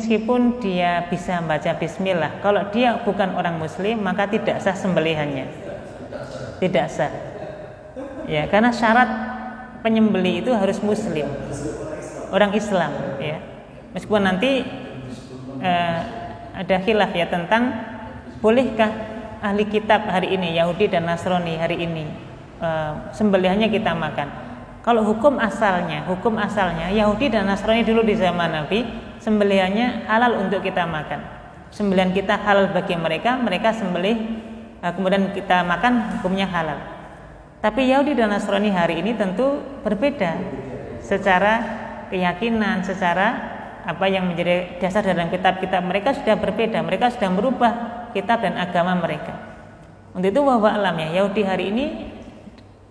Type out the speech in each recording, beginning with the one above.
meskipun dia bisa baca bismillah, kalau dia bukan orang muslim maka tidak sah sembelihannya. Tidak sah. Ya, karena syarat penyembelih itu harus muslim, orang Islam, ya. Meskipun nanti ada khilaf ya tentang bolehkah ahli kitab hari ini, Yahudi dan Nasrani hari ini sembelihannya kita makan. Kalau hukum asalnya Yahudi dan Nasrani dulu di zaman Nabi sembelihannya halal untuk kita makan. Sembelihan kita halal bagi mereka, mereka sembelih kemudian kita makan, hukumnya halal. Tapi Yahudi dan Nasrani hari ini tentu berbeda secara keyakinan, secara apa yang menjadi dasar dalam kitab-kitab mereka sudah berbeda. Mereka sudah merubah kitab dan agama mereka. Untuk itu wallahu a'lam ya, Yahudi hari ini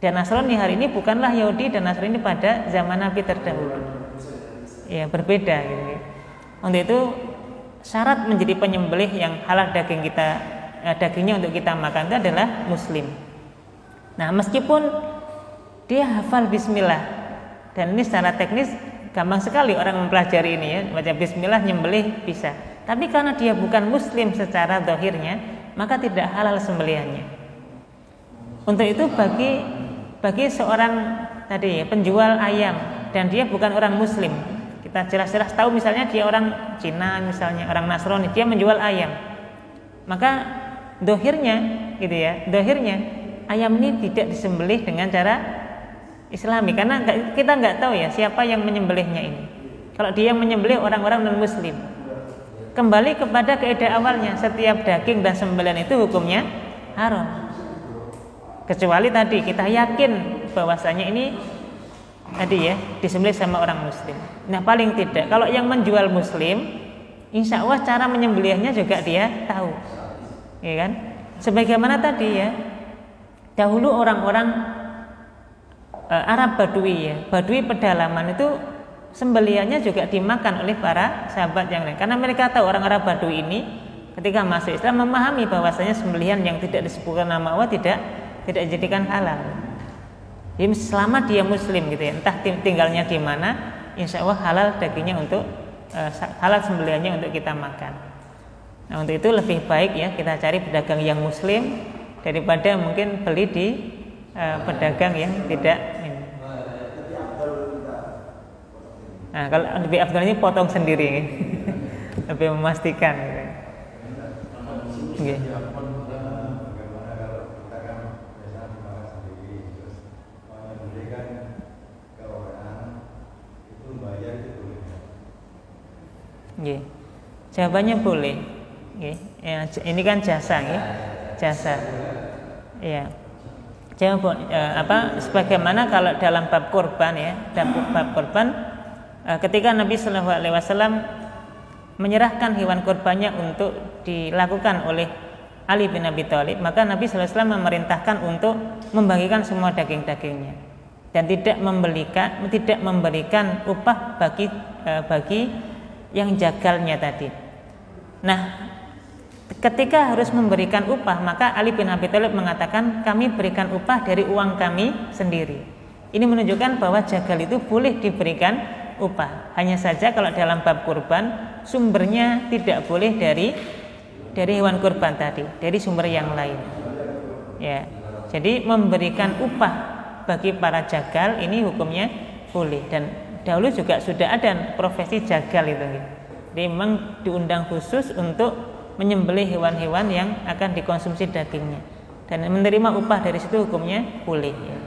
dan Nasrani hari ini bukanlah Yahudi dan Nasrani pada zaman Nabi terdahulu. Ya, berbeda gitu. Untuk itu syarat menjadi penyembelih yang halal dagingnya untuk kita makan itu adalah muslim. Nah, meskipun dia hafal bismillah, dan ini secara teknis gampang sekali orang mempelajari ini ya, baca bismillah nyembelih bisa. Tapi karena dia bukan muslim secara zahirnya, maka tidak halal sembelihannya. Untuk itu bagi seorang tadi penjual ayam dan dia bukan orang muslim, kita jelas-jelas tahu misalnya dia orang Cina, misalnya orang Nasrani, dia menjual ayam, maka zahirnya gitu ya, zahirnya ayam ini tidak disembelih dengan cara Islami, karena kita nggak tahu ya siapa yang menyembelihnya ini. Kalau dia yang menyembelih orang-orang non muslim, kembali kepada kaidah awalnya, setiap daging dan sembelihan itu hukumnya haram. Kecuali tadi kita yakin bahwasanya ini tadi ya disembelih sama orang muslim. Nah, paling tidak kalau yang menjual muslim, insya Allah cara menyembelihnya juga dia tahu, ya kan? Sebagaimana tadi ya, dahulu orang-orang Arab Badui ya, Badui pedalaman itu sembelihannya juga dimakan oleh para sahabat yang lain, karena mereka tahu orang Arab Badui ini ketika masuk Islam memahami bahwasanya sembelihan yang tidak disebutkan nama Allah tidak dijadikan halal. Jadi selama dia muslim gitu ya, entah tinggalnya di mana, insya Allah halal dagingnya untuk halal sembelihannya untuk kita makan. Nah, untuk itu lebih baik ya kita cari pedagang yang muslim daripada mungkin beli di pedagang yang tidak. Nah, kalau lebih afdal ini potong sendiri, lebih memastikan. Okay. Yeah. Jawabannya boleh. Yeah. Ya, ini kan jasa, yeah. Jasa. Ya. Sebagaimana kalau dalam bab kurban ya, dalam bab kurban ketika Nabi Shallallahu Alaihi Wasallam menyerahkan hewan kurbannya untuk dilakukan oleh Ali bin Abi Thalib, maka Nabi Shallallahu Alaihi Wasallam memerintahkan untuk membagikan semua daging-dagingnya dan tidak memberikan upah bagi yang jagalnya tadi. Nah, ketika harus memberikan upah, maka Ali bin Abi Thalib mengatakan kami berikan upah dari uang kami sendiri. Ini menunjukkan bahwa jagal itu boleh diberikan upah. Hanya saja kalau dalam bab kurban sumbernya tidak boleh dari hewan kurban tadi, dari sumber yang lain. Ya. Jadi memberikan upah bagi para jagal ini hukumnya boleh, dan dahulu juga sudah ada profesi jagal itu. Jadi memang diundang khusus untuk menyembelih hewan-hewan yang akan dikonsumsi dagingnya, dan menerima upah dari situ hukumnya boleh ya.